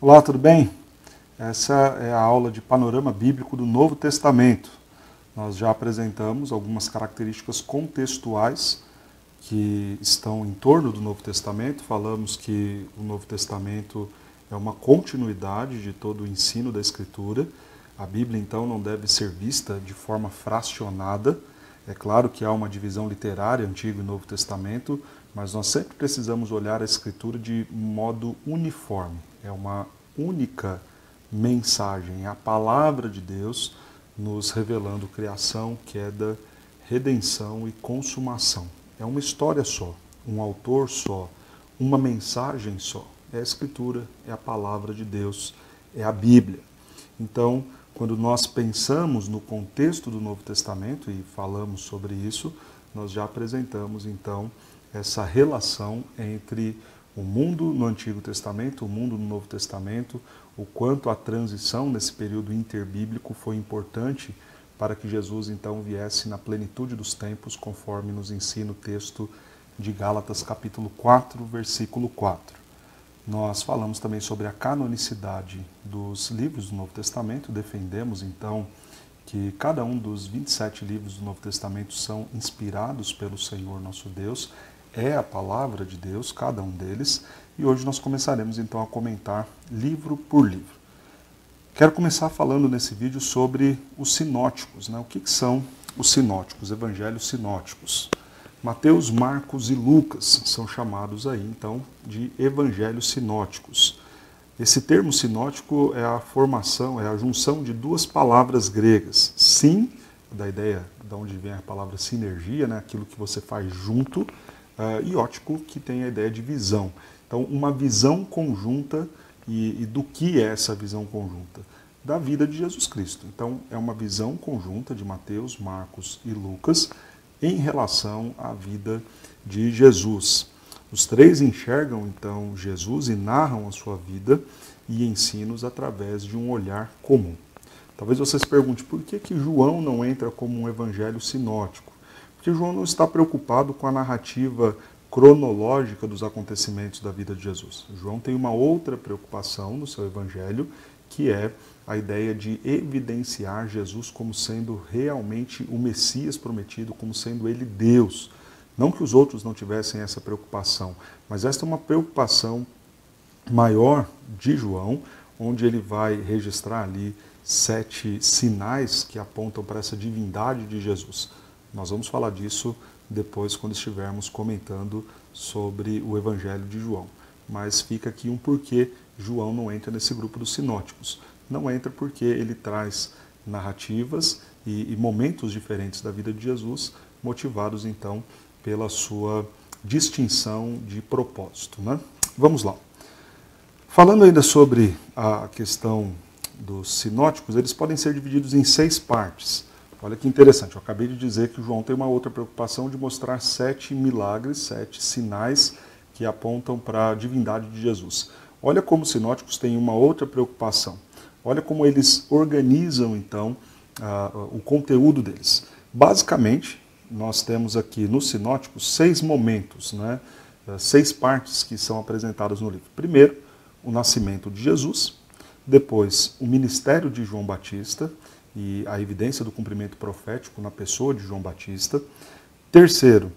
Olá, tudo bem? Essa é a aula de panorama bíblico do Novo Testamento. Nós já apresentamos algumas características contextuais que estão em torno do Novo Testamento. Falamos que o Novo Testamento é uma continuidade de todo o ensino da Escritura. A Bíblia, então, não deve ser vista de forma fracionada. É claro que há uma divisão literária, Antigo e Novo Testamento, mas nós sempre precisamos olhar a Escritura de modo uniforme. É uma única mensagem, a palavra de Deus nos revelando criação, queda, redenção e consumação. É uma história só, um autor só, uma mensagem só. É a Escritura, é a palavra de Deus, é a Bíblia. Então, quando nós pensamos no contexto do Novo Testamento e falamos sobre isso, nós já apresentamos então essa relação entre o mundo no Antigo Testamento, o mundo no Novo Testamento, o quanto a transição nesse período interbíblico foi importante para que Jesus então viesse na plenitude dos tempos, conforme nos ensina o texto de Gálatas capítulo 4, versículo 4. Nós falamos também sobre a canonicidade dos livros do Novo Testamento, defendemos então que cada um dos 27 livros do Novo Testamento são inspirados pelo Senhor nosso Deus, é a palavra de Deus, cada um deles, e hoje nós começaremos então a comentar livro por livro. Quero começar falando nesse vídeo sobre os sinóticos, né? O que são os sinóticos, evangelhos sinóticos? Mateus, Marcos e Lucas são chamados aí então de evangelhos sinóticos. Esse termo sinótico é a formação, é a junção de duas palavras gregas. Sim, da ideia de onde vem a palavra sinergia, né? Aquilo que você faz junto, e ótico, que tem a ideia de visão. Então, uma visão conjunta, e do que é essa visão conjunta? Da vida de Jesus Cristo. Então, é uma visão conjunta de Mateus, Marcos e Lucas em relação à vida de Jesus. Os três enxergam, então, Jesus e narram a sua vida e ensinos através de um olhar comum. Talvez você se pergunte, por que João não entra como um evangelho sinótico? Porque João não está preocupado com a narrativa cronológica dos acontecimentos da vida de Jesus. João tem uma outra preocupação no seu evangelho, que é a ideia de evidenciar Jesus como sendo realmente o Messias prometido, como sendo ele Deus. Não que os outros não tivessem essa preocupação, mas esta é uma preocupação maior de João, onde ele vai registrar ali 7 sinais que apontam para essa divindade de Jesus. Nós vamos falar disso depois, quando estivermos comentando sobre o Evangelho de João. Mas fica aqui um porquê João não entra nesse grupo dos sinóticos. Não entra porque ele traz narrativas e momentos diferentes da vida de Jesus, motivados então pela sua distinção de propósito, né? Vamos lá. Falando ainda sobre a questão dos sinóticos, eles podem ser divididos em 6 partes. Olha que interessante, eu acabei de dizer que João tem uma outra preocupação de mostrar 7 milagres, 7 sinais que apontam para a divindade de Jesus. Olha como os sinóticos têm uma outra preocupação. Olha como eles organizam, então, o conteúdo deles. Basicamente, nós temos aqui nos sinóticos 6 momentos, né? 6 partes que são apresentadas no livro. Primeiro, o nascimento de Jesus. Depois, o ministério de João Batista e a evidência do cumprimento profético na pessoa de João Batista. Terceiro,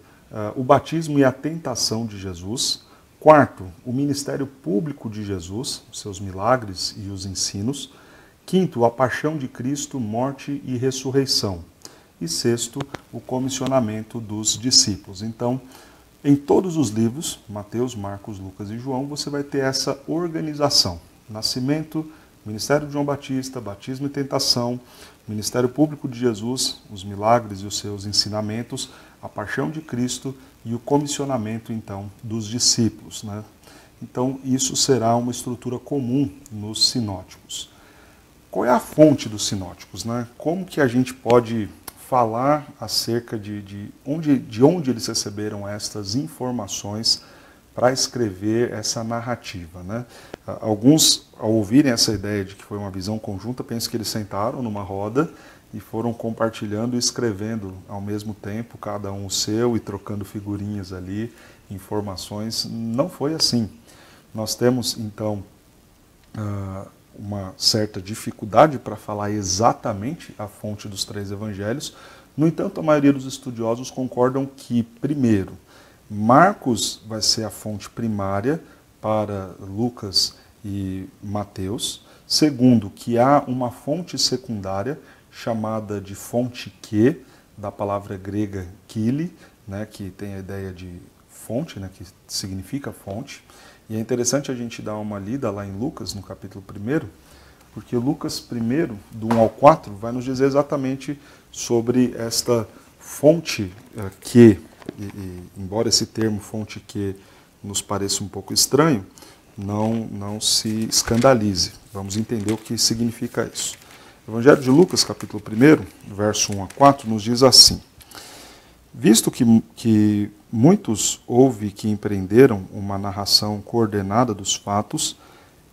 o batismo e a tentação de Jesus. Quarto, o ministério público de Jesus, os seus milagres e os ensinos. Quinto, a paixão de Cristo, morte e ressurreição. E sexto, o comissionamento dos discípulos. Então, em todos os livros, Mateus, Marcos, Lucas e João, você vai ter essa organização. Nascimento, ministério de João Batista, batismo e tentação, ministério público de Jesus, os milagres e os seus ensinamentos, a paixão de Cristo e o comissionamento, então, dos discípulos, né? Então, isso será uma estrutura comum nos sinóticos. Qual é a fonte dos sinóticos, né? Como que a gente pode falar acerca de onde eles receberam estas informações para escrever essa narrativa, né? Alguns, ao ouvirem essa ideia de que foi uma visão conjunta, pensam que eles sentaram numa roda e foram compartilhando e escrevendo ao mesmo tempo, cada um o seu, e trocando figurinhas ali, informações. Não foi assim. Nós temos, então, uma certa dificuldade para falar exatamente a fonte dos 3 evangelhos. No entanto, a maioria dos estudiosos concordam que, primeiro, Marcos vai ser a fonte primária para Lucas e Mateus. Segundo, que há uma fonte secundária chamada de fonte que, da palavra grega kili, né, que tem a ideia de fonte, né, que significa fonte. E é interessante a gente dar uma lida lá em Lucas, no capítulo 1, porque Lucas 1, do 1 ao 4, vai nos dizer exatamente sobre esta fonte que, embora esse termo fonte que nos pareça um pouco estranho, não se escandalize. Vamos entender o que significa isso. O Evangelho de Lucas, capítulo 1, verso 1 a 4, nos diz assim: visto que muitos houve que empreenderam uma narração coordenada dos fatos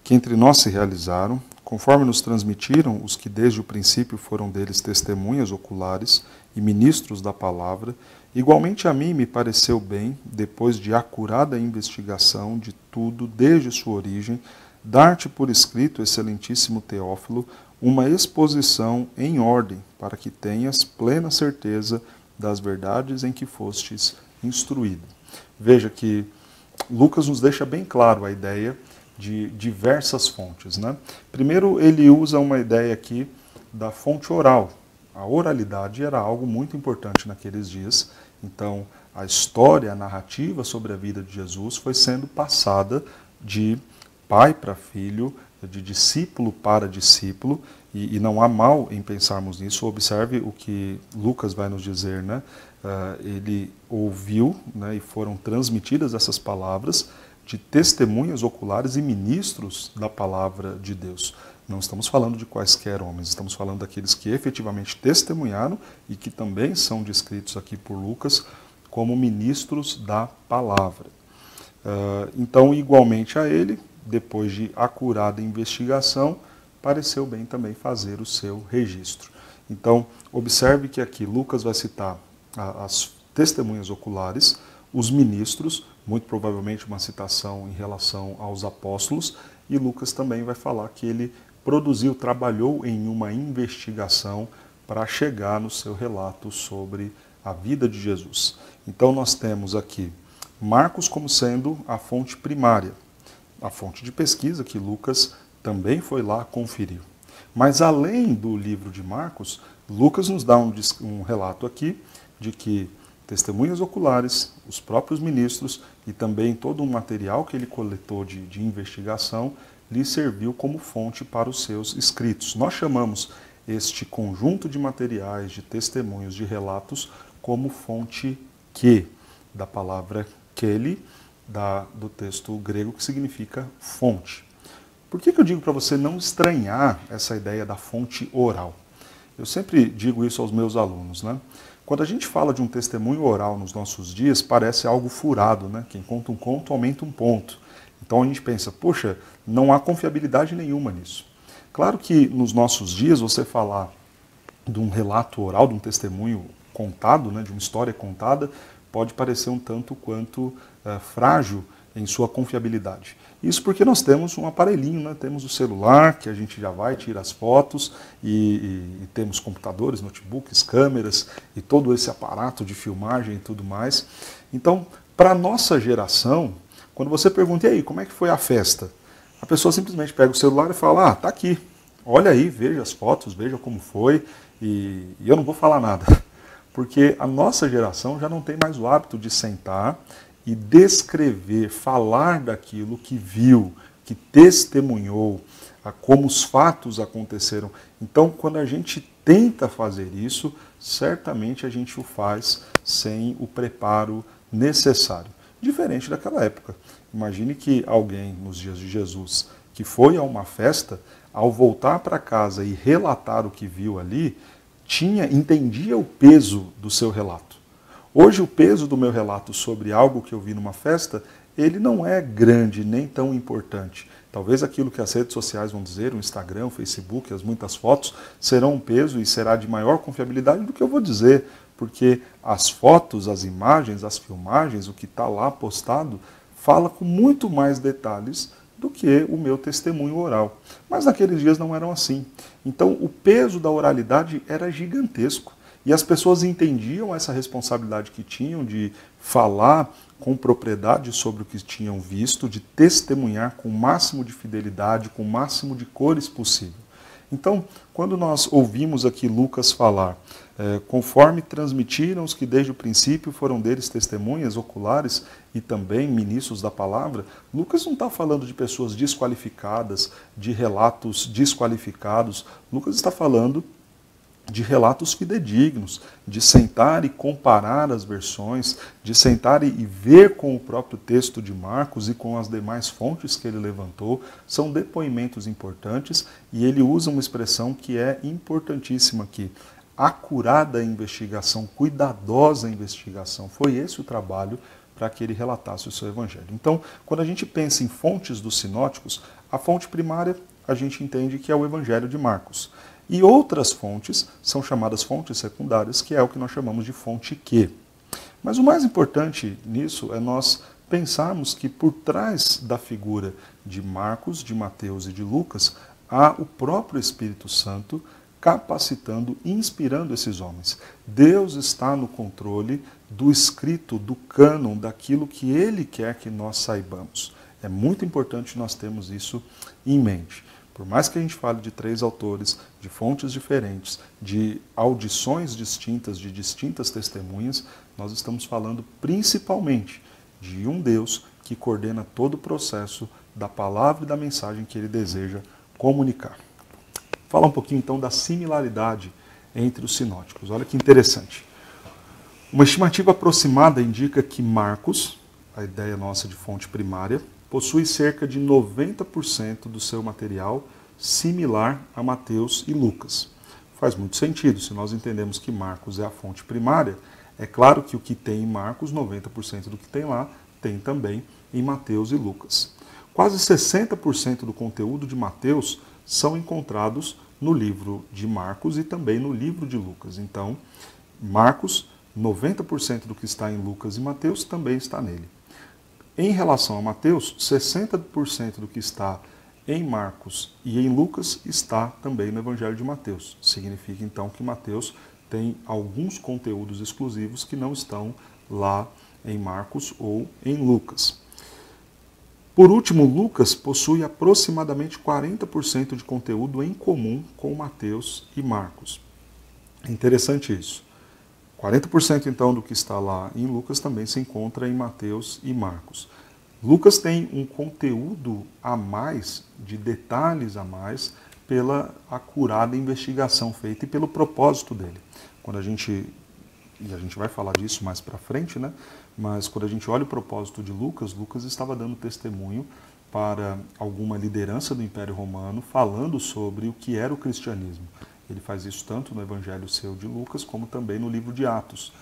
que entre nós se realizaram, conforme nos transmitiram os que desde o princípio foram deles testemunhas oculares e ministros da palavra, igualmente a mim me pareceu bem, depois de acurada investigação de tudo desde sua origem, dar-te por escrito, excelentíssimo Teófilo, uma exposição em ordem, para que tenhas plena certeza das verdades em que fostes instruído. Veja que Lucas nos deixa bem claro a ideia de diversas fontes, né? Primeiro, ele usa uma ideia aqui da fonte oral. A oralidade era algo muito importante naqueles dias. Então, a história, a narrativa sobre a vida de Jesus foi sendo passada de pai para filho, de discípulo para discípulo, e não há mal em pensarmos nisso. Observe o que Lucas vai nos dizer, né? Ele ouviu, né, e foram transmitidas essas palavras de testemunhas oculares e ministros da palavra de Deus. Não estamos falando de quaisquer homens, estamos falando daqueles que efetivamente testemunharam e que também são descritos aqui por Lucas como ministros da palavra. Então, igualmente a ele, depois de acurada investigação, pareceu bem também fazer o seu registro. Então, observe que aqui Lucas vai citar as testemunhas oculares, os ministros, muito provavelmente uma citação em relação aos apóstolos, e Lucas também vai falar que ele produziu, trabalhou em uma investigação para chegar no seu relato sobre a vida de Jesus. Então nós temos aqui Marcos como sendo a fonte primária, a fonte de pesquisa que Lucas também foi lá conferir. Mas além do livro de Marcos, Lucas nos dá um relato aqui de que testemunhas oculares, os próprios ministros e também todo um material que ele coletou de investigação lhe serviu como fonte para os seus escritos. Nós chamamos este conjunto de materiais, de testemunhos, de relatos, como fonte que, da palavra keli, do texto grego que significa fonte. Por que eu digo para você não estranhar essa ideia da fonte oral? Eu sempre digo isso aos meus alunos, né? Quando a gente fala de um testemunho oral nos nossos dias, parece algo furado, né? Quem conta um conto aumenta um ponto. Então a gente pensa, poxa, não há confiabilidade nenhuma nisso. Claro que nos nossos dias você falar de um relato oral, de um testemunho contado, né, de uma história contada, pode parecer um tanto quanto frágil em sua confiabilidade. Isso porque nós temos um aparelhinho, né? Temos o celular, que a gente já vai, tira as fotos, e temos computadores, notebooks, câmeras, e todo esse aparato de filmagem e tudo mais. Então, para a nossa geração, quando você pergunta, e aí, como é que foi a festa? A pessoa simplesmente pega o celular e fala, tá aqui, olha aí, veja as fotos, veja como foi, e eu não vou falar nada. Porque a nossa geração já não tem mais o hábito de sentar e descrever, falar daquilo que viu, que testemunhou, como os fatos aconteceram. Então, quando a gente tenta fazer isso, certamente a gente o faz sem o preparo necessário. Diferente daquela época. Imagine que alguém, nos dias de Jesus, que foi a uma festa, ao voltar para casa e relatar o que viu ali, entendia o peso do seu relato. Hoje o peso do meu relato sobre algo que eu vi numa festa, ele não é grande nem tão importante. Talvez aquilo que as redes sociais vão dizer, o Instagram, o Facebook, as muitas fotos, serão um peso e será de maior confiabilidade do que eu vou dizer, porque as fotos, as imagens, as filmagens, o que está lá postado, fala com muito mais detalhes do que o meu testemunho oral. Mas naqueles dias não eram assim. Então o peso da oralidade era gigantesco. E as pessoas entendiam essa responsabilidade que tinham de falar com propriedade sobre o que tinham visto, de testemunhar com o máximo de fidelidade, com o máximo de cores possível. Então, quando nós ouvimos aqui Lucas falar, conforme transmitiram os que desde o princípio foram deles testemunhas oculares e também ministros da palavra, Lucas não está falando de pessoas desqualificadas, de relatos desqualificados. Lucas está falando de relatos fidedignos, de sentar e comparar as versões, de sentar e ver com o próprio texto de Marcos e com as demais fontes que ele levantou. São depoimentos importantes e ele usa uma expressão que é importantíssima aqui. Acurada investigação, cuidadosa investigação. Foi esse o trabalho para que ele relatasse o seu evangelho. Então, quando a gente pensa em fontes dos sinóticos, a fonte primária a gente entende que é o evangelho de Marcos. E outras fontes são chamadas fontes secundárias, que é o que nós chamamos de fonte Q. Mas o mais importante nisso é nós pensarmos que por trás da figura de Marcos, de Mateus e de Lucas, há o próprio Espírito Santo capacitando, inspirando esses homens. Deus está no controle do escrito, do cânon, daquilo que Ele quer que nós saibamos. É muito importante nós termos isso em mente. Por mais que a gente fale de 3 autores, de fontes diferentes, de audições distintas, de distintas testemunhas, nós estamos falando principalmente de um Deus que coordena todo o processo da palavra e da mensagem que ele deseja comunicar. Fala um pouquinho então da similaridade entre os sinóticos. Olha que interessante. Uma estimativa aproximada indica que Marcos, a ideia nossa de fonte primária, possui cerca de 90% do seu material similar a Mateus e Lucas. Faz muito sentido, se nós entendemos que Marcos é a fonte primária, é claro que o que tem em Marcos, 90% do que tem lá, tem também em Mateus e Lucas. Quase 60% do conteúdo de Mateus são encontrados no livro de Marcos e também no livro de Lucas. Então, Marcos, 90% do que está em Lucas e Mateus também está nele. Em relação a Mateus, 60% do que está em Marcos e em Lucas está também no Evangelho de Mateus. Significa então que Mateus tem alguns conteúdos exclusivos que não estão lá em Marcos ou em Lucas. Por último, Lucas possui aproximadamente 40% de conteúdo em comum com Mateus e Marcos. É interessante isso. 40% então do que está lá em Lucas também se encontra em Mateus e Marcos. Lucas tem um conteúdo a mais, de detalhes a mais, pela acurada investigação feita e pelo propósito dele. Quando a gente vai falar disso mais para frente, né? Mas quando a gente olha o propósito de Lucas, Lucas estava dando testemunho para alguma liderança do Império Romano, falando sobre o que era o cristianismo. Ele faz isso tanto no Evangelho seu de Lucas, como também no livro de Atos.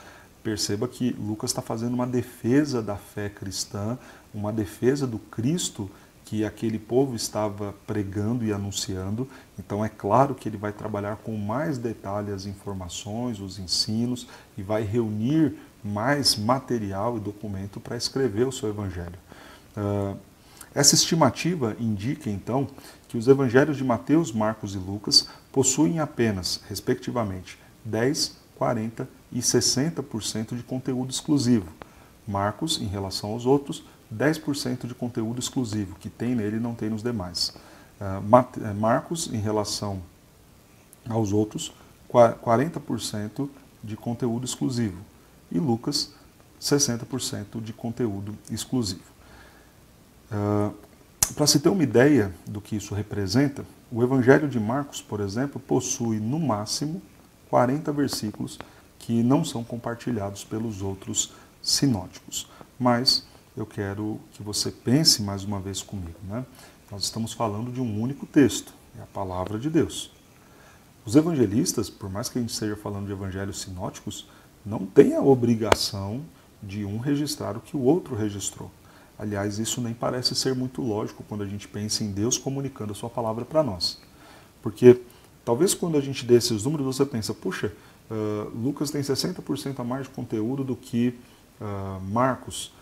Perceba que Lucas está fazendo uma defesa da fé cristã, uma defesa do Cristo que aquele povo estava pregando e anunciando. Então é claro que ele vai trabalhar com mais detalhe as informações, os ensinos, e vai reunir mais material e documento para escrever o seu Evangelho. Essa estimativa indica, então, que os evangelhos de Mateus, Marcos e Lucas possuem apenas, respectivamente, 10, 40 e 60% de conteúdo exclusivo. Marcos, em relação aos outros, 10% de conteúdo exclusivo, que tem nele e não tem nos demais. Marcos, em relação aos outros, 40% de conteúdo exclusivo. E Lucas, 60% de conteúdo exclusivo. Para se ter uma ideia do que isso representa, o Evangelho de Marcos, por exemplo, possui no máximo 40 versículos que não são compartilhados pelos outros sinóticos. Mas eu quero que você pense mais uma vez comigo, né? Nós estamos falando de um único texto, é a palavra de Deus. Os evangelistas, por mais que a gente esteja falando de evangelhos sinóticos, não têm a obrigação de um registrar o que o outro registrou. Aliás, isso nem parece ser muito lógico quando a gente pensa em Deus comunicando a sua palavra para nós. Porque talvez quando a gente dê esses números, você pensa, puxa, Lucas tem 60% a mais de conteúdo do que Marcos.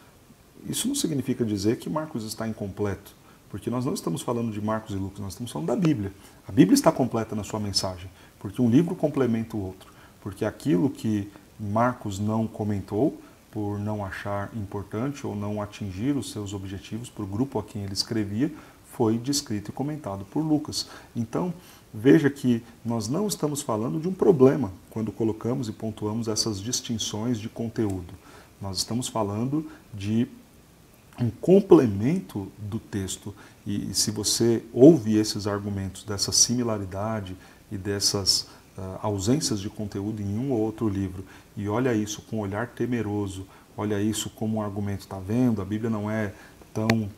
Isso não significa dizer que Marcos está incompleto, Porque nós não estamos falando de Marcos e Lucas, nós estamos falando da Bíblia. A Bíblia está completa na sua mensagem, porque um livro complementa o outro. Porque aquilo que Marcos não comentou, por não achar importante ou não atingir os seus objetivos para o grupo a quem ele escrevia, foi descrito e comentado por Lucas. Então, veja que nós não estamos falando de um problema quando colocamos e pontuamos essas distinções de conteúdo. Nós estamos falando de um complemento do texto. E se você ouve esses argumentos dessa similaridade e dessas ausências de conteúdo em um ou outro livro e olha isso com um olhar temeroso, olha isso como um argumento, está vendo, a Bíblia não é tão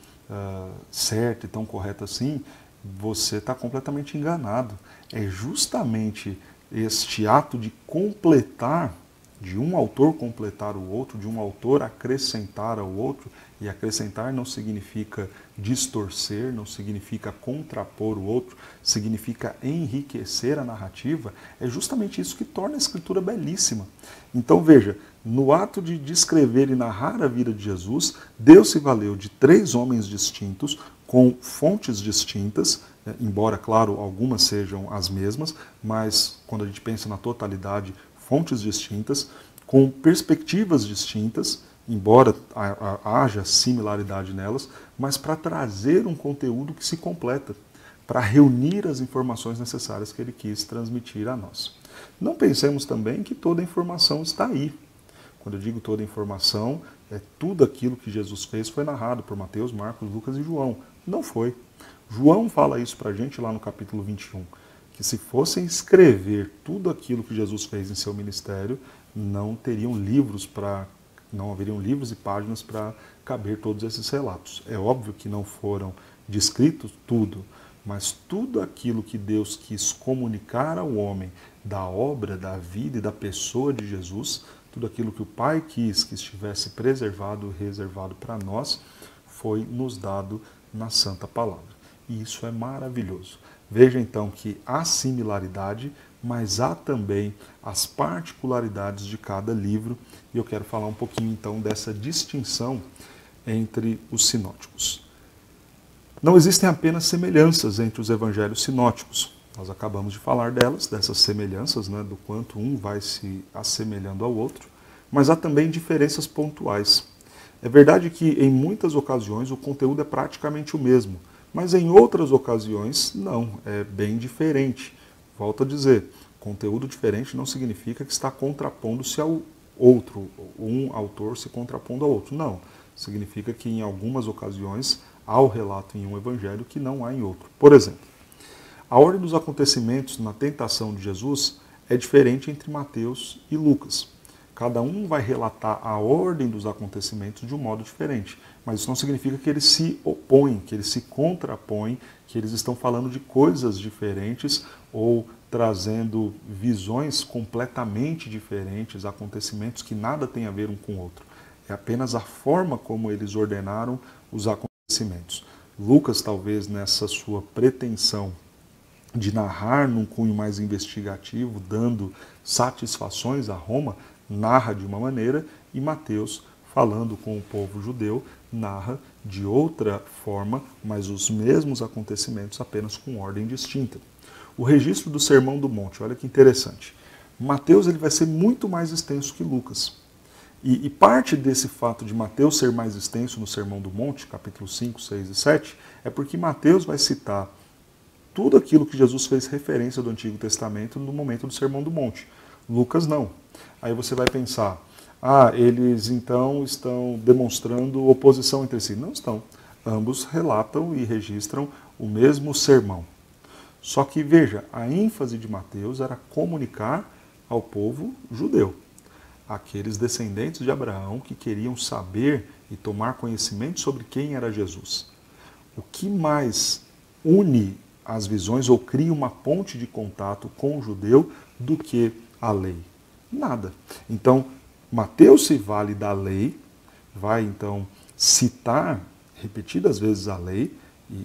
certa e tão correta assim, você está completamente enganado. É justamente este ato de completar, de um autor completar o outro, de um autor acrescentar ao outro, e acrescentar não significa distorcer, não significa contrapor o outro, significa enriquecer a narrativa, é justamente isso que torna a Escritura belíssima. Então veja, no ato de descrever e narrar a vida de Jesus, Deus se valeu de 3 homens distintos, com fontes distintas, embora, claro, algumas sejam as mesmas, mas quando a gente pensa na totalidade, fontes distintas, com perspectivas distintas, embora haja similaridade nelas, mas para trazer um conteúdo que se completa, para reunir as informações necessárias que ele quis transmitir a nós. Não pensemos também que toda a informação está aí. Quando eu digo toda a informação, tudo aquilo que Jesus fez foi narrado por Mateus, Marcos, Lucas e João. Não foi. João fala isso para a gente lá no capítulo 21, que se fossem escrever tudo aquilo que Jesus fez em seu ministério, não haveriam livros e páginas para caber todos esses relatos. É óbvio que não foram descritos tudo, mas tudo aquilo que Deus quis comunicar ao homem da obra, da vida e da pessoa de Jesus, tudo aquilo que o Pai quis que estivesse preservado e reservado para nós, foi nos dado na Santa Palavra. E isso é maravilhoso. Veja então que há similaridade, mas há também as particularidades de cada livro, e eu quero falar um pouquinho então dessa distinção entre os sinóticos. Não existem apenas semelhanças entre os evangelhos sinóticos. Nós acabamos de falar delas, dessas semelhanças, né, do quanto um vai se assemelhando ao outro, mas há também diferenças pontuais. É verdade que em muitas ocasiões o conteúdo é praticamente o mesmo, mas em outras ocasiões não, é bem diferente. Volto a dizer, conteúdo diferente não significa que está contrapondo-se ao outro, um autor se contrapondo ao outro. Não, significa que em algumas ocasiões há o relato em um evangelho que não há em outro. Por exemplo, a ordem dos acontecimentos na tentação de Jesus é diferente entre Mateus e Lucas. Cada um vai relatar a ordem dos acontecimentos de um modo diferente. Mas isso não significa que eles se opõem, que eles se contrapõem, que eles estão falando de coisas diferentes ou trazendo visões completamente diferentes, acontecimentos que nada têm a ver um com o outro. É apenas a forma como eles ordenaram os acontecimentos. Lucas, talvez nessa sua pretensão de narrar num cunho mais investigativo, dando satisfações a Roma, narra de uma maneira, e Mateus, falando com o povo judeu, narra de outra forma, mas os mesmos acontecimentos apenas com ordem distinta. O registro do Sermão do Monte, olha que interessante. Mateus ele vai ser muito mais extenso que Lucas. E parte desse fato de Mateus ser mais extenso no Sermão do Monte, capítulo 5, 6 e 7, é porque Mateus vai citar tudo aquilo que Jesus fez referência do Antigo Testamento no momento do Sermão do Monte. Lucas não. Aí você vai pensar, eles então estão demonstrando oposição entre si. Não estão. Ambos relatam e registram o mesmo sermão. Só que, veja, a ênfase de Mateus era comunicar ao povo judeu, aqueles descendentes de Abraão que queriam saber e tomar conhecimento sobre quem era Jesus. O que mais une as visões ou cria uma ponte de contato com o judeu do que a lei? Nada. Então, Mateus se vale da lei, vai então citar repetidas vezes a lei,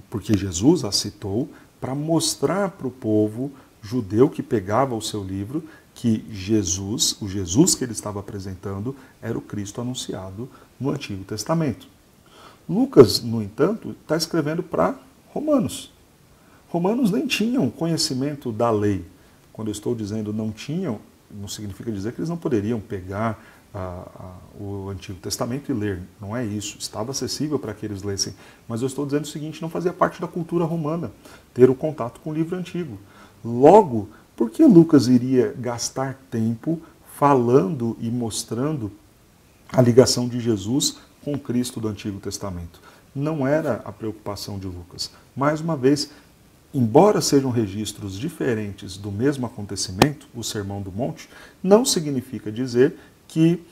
porque Jesus a citou, para mostrar para o povo judeu que pegava o seu livro que Jesus, o Jesus que ele estava apresentando, era o Cristo anunciado no Antigo Testamento. Lucas, no entanto, está escrevendo para romanos. Romanos nem tinham conhecimento da lei. Quando eu estou dizendo não tinham, não significa dizer que eles não poderiam pegar o Antigo Testamento e ler. Não é isso. Estava acessível para que eles lessem. Mas eu estou dizendo o seguinte, não fazia parte da cultura romana ter o contato com o livro antigo. Logo, por que Lucas iria gastar tempo falando e mostrando a ligação de Jesus com Cristo do Antigo Testamento? Não era a preocupação de Lucas. Mais uma vez, embora sejam registros diferentes do mesmo acontecimento, o Sermão do Monte, não significa dizer que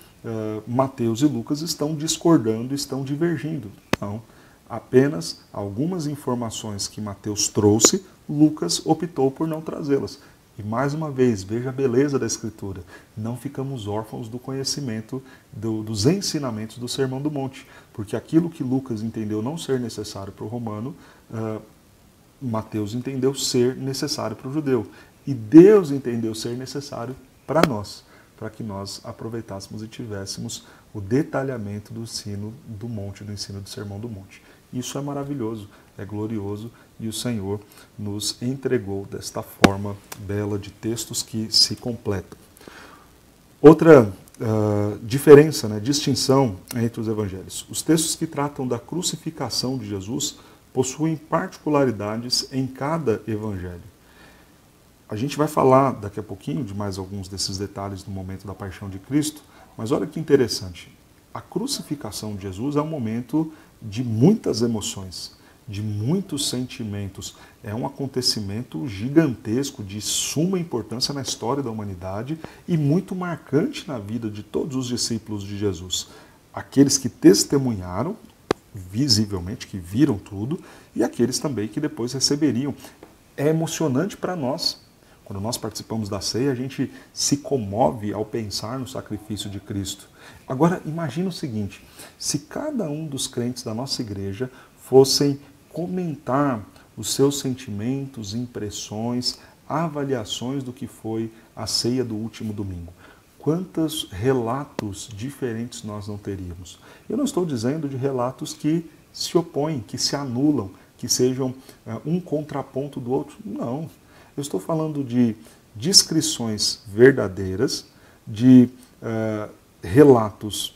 Mateus e Lucas estão discordando, estão divergindo. Não. Apenas algumas informações que Mateus trouxe, Lucas optou por não trazê-las. E mais uma vez, veja a beleza da Escritura. Não ficamos órfãos do conhecimento, dos ensinamentos do Sermão do Monte. Porque aquilo que Lucas entendeu não ser necessário para o romano, Mateus entendeu ser necessário para o judeu. E Deus entendeu ser necessário para nós, para que nós aproveitássemos e tivéssemos o detalhamento do ensino do monte, do ensino do Sermão do Monte. Isso é maravilhoso, é glorioso, e o Senhor nos entregou desta forma bela de textos que se completam. Outra diferença, distinção entre os evangelhos. Os textos que tratam da crucificação de Jesus possuem particularidades em cada evangelho. A gente vai falar daqui a pouquinho de mais alguns desses detalhes no momento da paixão de Cristo, mas olha que interessante. A crucificação de Jesus é um momento de muitas emoções, de muitos sentimentos. É um acontecimento gigantesco, de suma importância na história da humanidade e muito marcante na vida de todos os discípulos de Jesus. Aqueles que testemunharam, visivelmente, que viram tudo, e aqueles também que depois receberiam. É emocionante para nós. Quando nós participamos da ceia, a gente se comove ao pensar no sacrifício de Cristo. Agora, imagina o seguinte, se cada um dos crentes da nossa igreja fossem comentar os seus sentimentos, impressões, avaliações do que foi a ceia do último domingo. Quantos relatos diferentes nós não teríamos? Eu não estou dizendo de relatos que se opõem, que se anulam, que sejam um contraponto do outro. Não. Eu estou falando de descrições verdadeiras, de relatos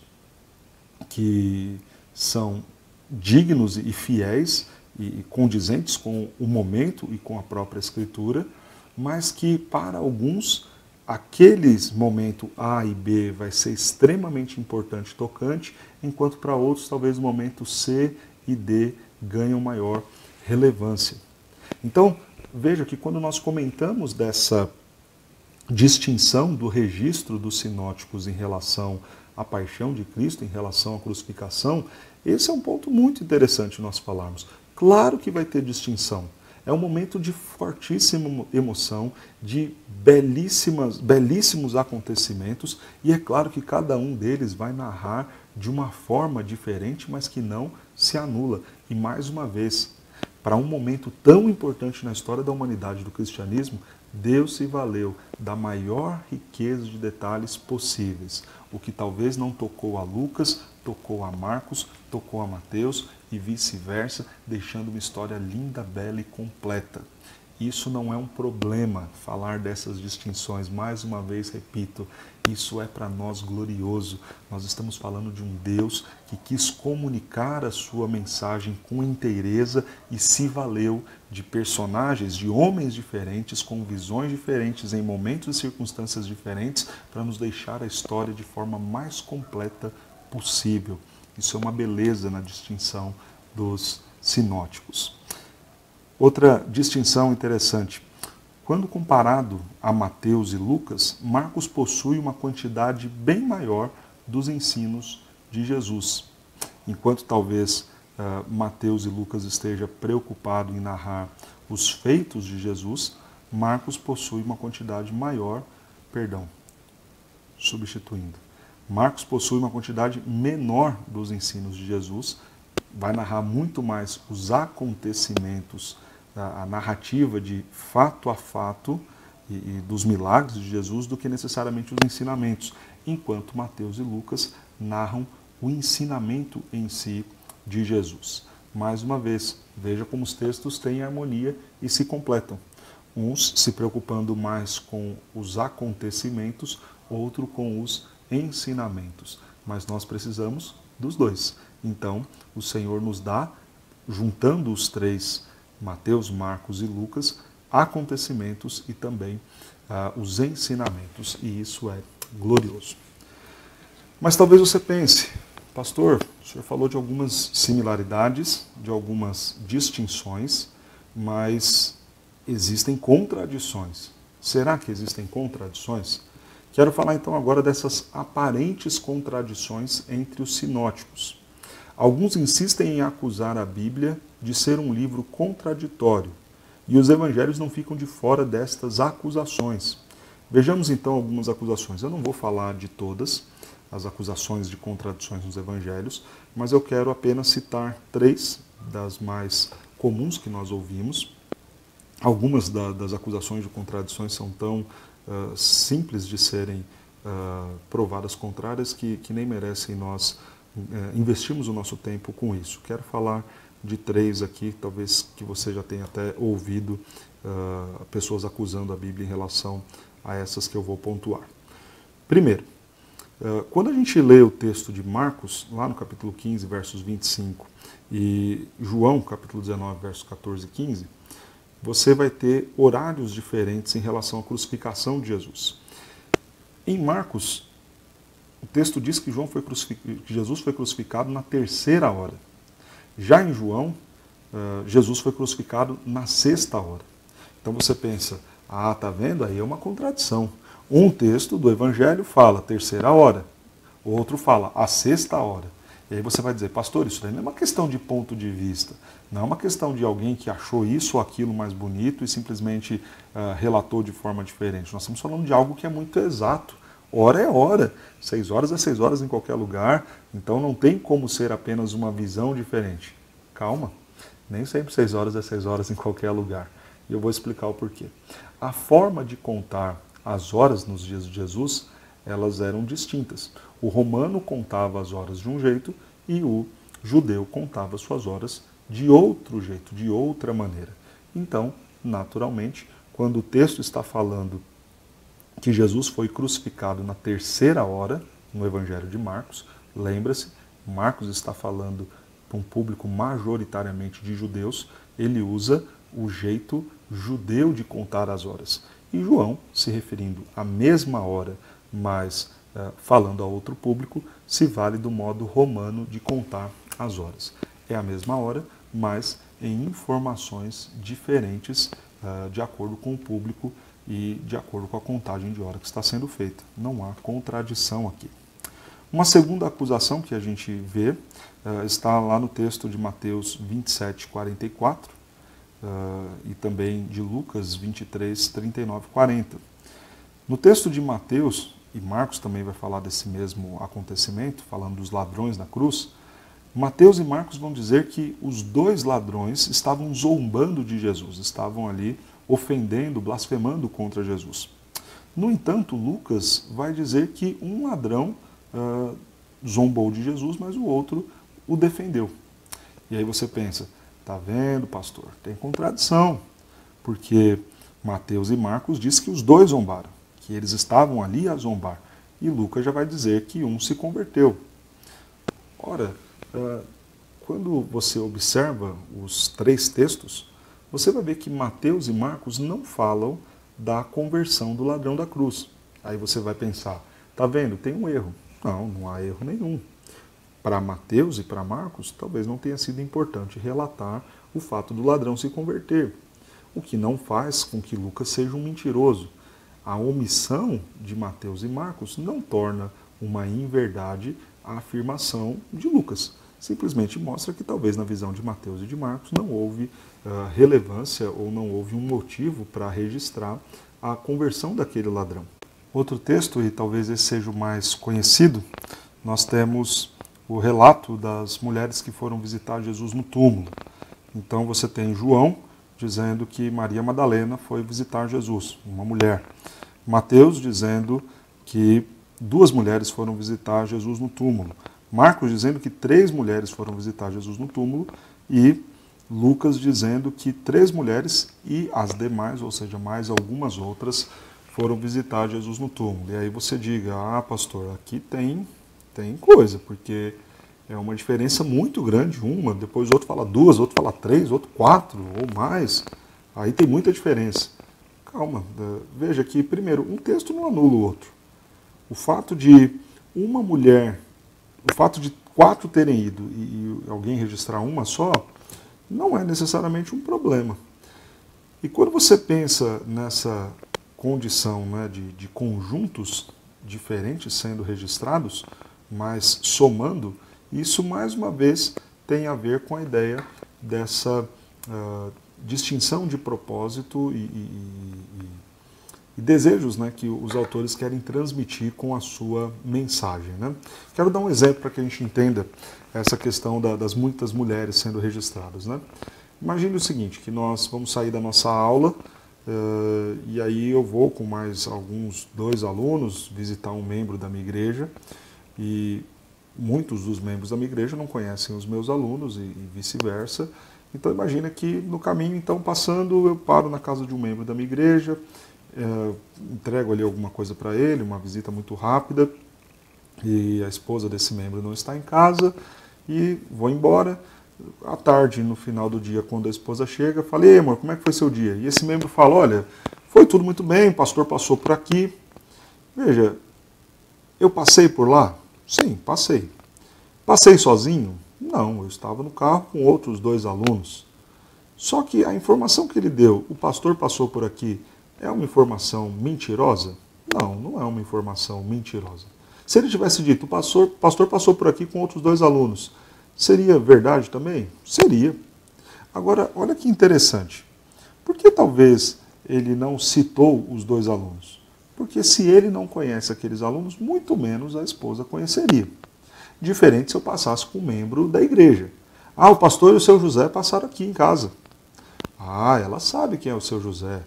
que são dignos e fiéis e condizentes com o momento e com a própria Escritura, mas que para alguns aqueles momento A e B vai ser extremamente importante e tocante, enquanto para outros talvez o momento C e D ganham maior relevância. Então, veja que quando nós comentamos dessa distinção do registro dos sinóticos em relação à paixão de Cristo, em relação à crucificação, esse é um ponto muito interessante nós falarmos. Claro que vai ter distinção. É um momento de fortíssima emoção, de belíssimos acontecimentos, e é claro que cada um deles vai narrar de uma forma diferente, mas que não se anula. E mais uma vez, para um momento tão importante na história da humanidade do cristianismo, Deus se valeu da maior riqueza de detalhes possíveis. O que talvez não tocou a Lucas, tocou a Marcos, tocou a Mateus e vice-versa, deixando uma história linda, bela e completa. Isso não é um problema, falar dessas distinções. Mais uma vez, repito, isso é para nós glorioso. Nós estamos falando de um Deus que quis comunicar a sua mensagem com inteireza e se valeu de personagens, de homens diferentes, com visões diferentes, em momentos e circunstâncias diferentes, para nos deixar a história de forma mais completa possível. Isso é uma beleza na distinção dos sinóticos. Outra distinção interessante. Quando comparado a Mateus e Lucas, Marcos possui uma quantidade bem maior dos ensinos de Jesus. Enquanto talvez Mateus e Lucas estejam preocupados em narrar os feitos de Jesus, Marcos possui uma quantidade maior, Marcos possui uma quantidade menor dos ensinos de Jesus, vai narrar muito mais os acontecimentos, a narrativa de fato a fato e dos milagres de Jesus do que necessariamente os ensinamentos, enquanto Mateus e Lucas narram o ensinamento em si de Jesus. Mais uma vez, veja como os textos têm harmonia e se completam. Uns se preocupando mais com os acontecimentos, outro com os ensinamentos. Mas nós precisamos dos dois. Então, o Senhor nos dá, juntando os três, Mateus, Marcos e Lucas, acontecimentos e também os ensinamentos. E isso é glorioso. Mas talvez você pense, pastor, o senhor falou de algumas similaridades, de algumas distinções, mas existem contradições. Será que existem contradições? Quero falar então agora dessas aparentes contradições entre os sinóticos. Alguns insistem em acusar a Bíblia de ser um livro contraditório, e os evangelhos não ficam de fora destas acusações. Vejamos então algumas acusações. Eu não vou falar de todas as acusações de contradições nos evangelhos, mas eu quero apenas citar 3 das mais comuns que nós ouvimos. Algumas das acusações de contradições são tão simples de serem provadas contrárias que nem merecem nós investirmos o nosso tempo com isso. Quero falar de 3 aqui, talvez que você já tenha até ouvido pessoas acusando a Bíblia em relação a essas que eu vou pontuar. Primeiro, quando a gente lê o texto de Marcos, lá no capítulo 15, versos 25, e João, capítulo 19, versos 14 e 15, você vai ter horários diferentes em relação à crucificação de Jesus. Em Marcos, o texto diz que Jesus foi crucificado na 3ª hora. Já em João, Jesus foi crucificado na 6ª hora. Então você pensa, tá vendo? Aí é uma contradição. Um texto do Evangelho fala 3ª hora, o outro fala a 6ª hora. E aí você vai dizer, pastor, isso daí não é uma questão de ponto de vista, não é uma questão de alguém que achou isso ou aquilo mais bonito e simplesmente relatou de forma diferente. Nós estamos falando de algo que é muito exato. Hora é hora, 6 horas é 6 horas em qualquer lugar, então não tem como ser apenas uma visão diferente. Calma, nem sempre 6 horas é 6 horas em qualquer lugar. E eu vou explicar o porquê. A forma de contar as horas nos dias de Jesus, elas eram distintas. O romano contava as horas de um jeito e o judeu contava suas horas de outro jeito, de outra maneira. Então, naturalmente, quando o texto está falando que Jesus foi crucificado na 3ª hora, no Evangelho de Marcos, lembra-se, Marcos está falando para um público majoritariamente de judeus, ele usa o jeito judeu de contar as horas. E João, se referindo à mesma hora, mas falando a outro público, se vale do modo romano de contar as horas. É a mesma hora, mas em informações diferentes de acordo com o público e de acordo com a contagem de hora que está sendo feita. Não há contradição aqui. Uma segunda acusação que a gente vê está lá no texto de Mateus 27, 44 e também de Lucas 23, 39, 40. No texto de Mateus, e Marcos também vai falar desse mesmo acontecimento, falando dos ladrões na cruz, Mateus e Marcos vão dizer que os 2 ladrões estavam zombando de Jesus, estavam ali ofendendo, blasfemando contra Jesus. No entanto, Lucas vai dizer que um ladrão zombou de Jesus, mas o outro o defendeu. E aí você pensa, tá vendo, pastor? Tem contradição, porque Mateus e Marcos diz que os 2 zombaram, que eles estavam ali a zombar. E Lucas já vai dizer que um se converteu. Ora, quando você observa os 3 textos, você vai ver que Mateus e Marcos não falam da conversão do ladrão da cruz. Aí você vai pensar, tá vendo, tem um erro. Não, não há erro nenhum. Para Mateus e para Marcos, talvez não tenha sido importante relatar o fato do ladrão se converter, o que não faz com que Lucas seja um mentiroso. A omissão de Mateus e Marcos não torna uma inverdade a afirmação de Lucas. Simplesmente mostra que talvez na visão de Mateus e de Marcos não houve relevância ou não houve um motivo para registrar a conversão daquele ladrão. Outro texto, e talvez esse seja o mais conhecido, nós temos o relato das mulheres que foram visitar Jesus no túmulo. Então você tem João dizendo que Maria Madalena foi visitar Jesus, uma mulher. Mateus dizendo que 2 mulheres foram visitar Jesus no túmulo, Marcos dizendo que 3 mulheres foram visitar Jesus no túmulo e Lucas dizendo que 3 mulheres e as demais, ou seja, mais algumas outras, foram visitar Jesus no túmulo. E aí você diga, pastor, aqui tem coisa, porque é uma diferença muito grande, uma, depois o outro fala 2, outro fala 3, outro 4 ou mais. Aí tem muita diferença. Calma, veja que, primeiro, um texto não anula o outro. O fato de uma mulher, o fato de 4 terem ido e alguém registrar uma só, não é necessariamente um problema. E quando você pensa nessa condição, né, de conjuntos diferentes sendo registrados, mas somando, isso mais uma vez tem a ver com a ideia dessa distinção de propósito e desejos, né, que os autores querem transmitir com a sua mensagem. Né? Quero dar um exemplo para que a gente entenda essa questão das muitas mulheres sendo registradas. Né? Imagine o seguinte, que nós vamos sair da nossa aula e aí eu vou com mais alguns 2 alunos visitar um membro da minha igreja e muitos dos membros da minha igreja não conhecem os meus alunos e vice-versa. Então imagina que no caminho, então passando, eu paro na casa de um membro da minha igreja, entrego ali alguma coisa para ele, uma visita muito rápida, e a esposa desse membro não está em casa, e vou embora. À tarde, no final do dia, quando a esposa chega, falei, amor, como é que foi seu dia? E esse membro fala, olha, foi tudo muito bem, o pastor passou por aqui. Veja, eu passei por lá? Sim, passei. Passei sozinho? Não, eu estava no carro com outros 2 alunos. Só que a informação que ele deu, o pastor passou por aqui, é uma informação mentirosa? Não, não é uma informação mentirosa. Se ele tivesse dito, o pastor passou por aqui com outros 2 alunos, seria verdade também? Seria. Agora, olha que interessante. Por que talvez ele não citou os 2 alunos? Porque se ele não conhece aqueles alunos, muito menos a esposa conheceria. Diferente se eu passasse com um membro da igreja. O pastor e o seu José passaram aqui em casa. Ela sabe quem é o seu José.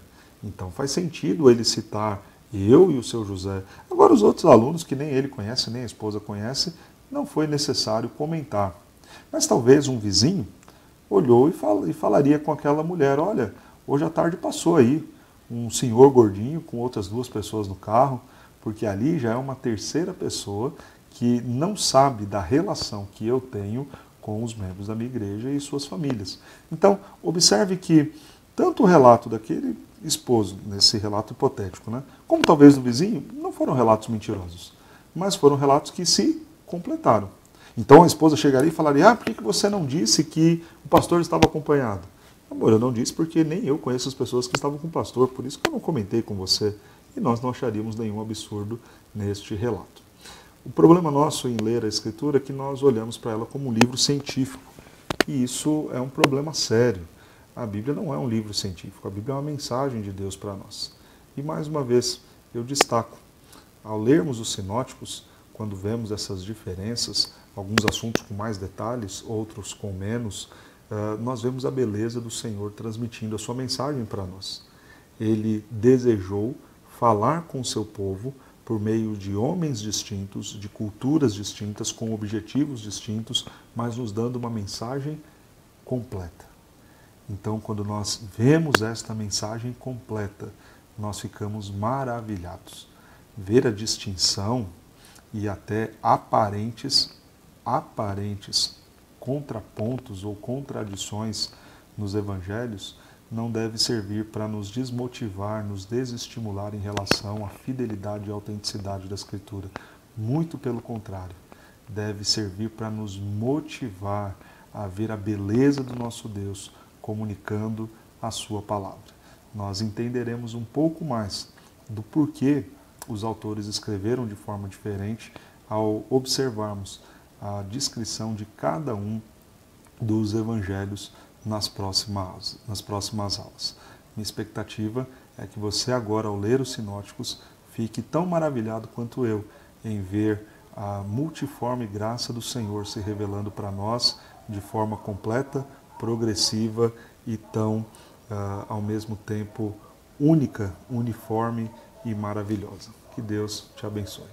Então faz sentido ele citar eu e o seu José. Agora os outros alunos, que nem ele conhece, nem a esposa conhece, não foi necessário comentar. Mas talvez um vizinho olhou e falaria com aquela mulher, olha, hoje à tarde passou aí um senhor gordinho com outras 2 pessoas no carro, porque ali já é uma terceira pessoa que não sabe da relação que eu tenho com os membros da minha igreja e suas famílias. Então, observe que tanto o relato daquele esposo, nesse relato hipotético, né, como talvez do vizinho, não foram relatos mentirosos, mas foram relatos que se completaram. Então a esposa chegaria e falaria, por que você não disse que o pastor estava acompanhado? Amor, eu não disse porque nem eu conheço as pessoas que estavam com o pastor, por isso que eu não comentei com você. E nós não acharíamos nenhum absurdo neste relato. O problema nosso em ler a Escritura é que nós olhamos para ela como um livro científico. E isso é um problema sério. A Bíblia não é um livro científico, a Bíblia é uma mensagem de Deus para nós. E mais uma vez, eu destaco, ao lermos os sinóticos, quando vemos essas diferenças, alguns assuntos com mais detalhes, outros com menos, nós vemos a beleza do Senhor transmitindo a sua mensagem para nós. Ele desejou falar com o seu povo por meio de homens distintos, de culturas distintas, com objetivos distintos, mas nos dando uma mensagem completa. Então, quando nós vemos esta mensagem completa, nós ficamos maravilhados. Ver a distinção e até aparentes contrapontos ou contradições nos evangelhos não deve servir para nos desmotivar, nos desestimular em relação à fidelidade e autenticidade da Escritura. Muito pelo contrário, deve servir para nos motivar a ver a beleza do nosso Deus comunicando a sua palavra. Nós entenderemos um pouco mais do porquê os autores escreveram de forma diferente ao observarmos a descrição de cada um dos evangelhos nas próximas aulas. Minha expectativa é que você agora, ao ler os sinóticos, fique tão maravilhado quanto eu em ver a multiforme graça do Senhor se revelando para nós de forma completa, progressiva e tão, ao mesmo tempo, única, uniforme e maravilhosa. Que Deus te abençoe.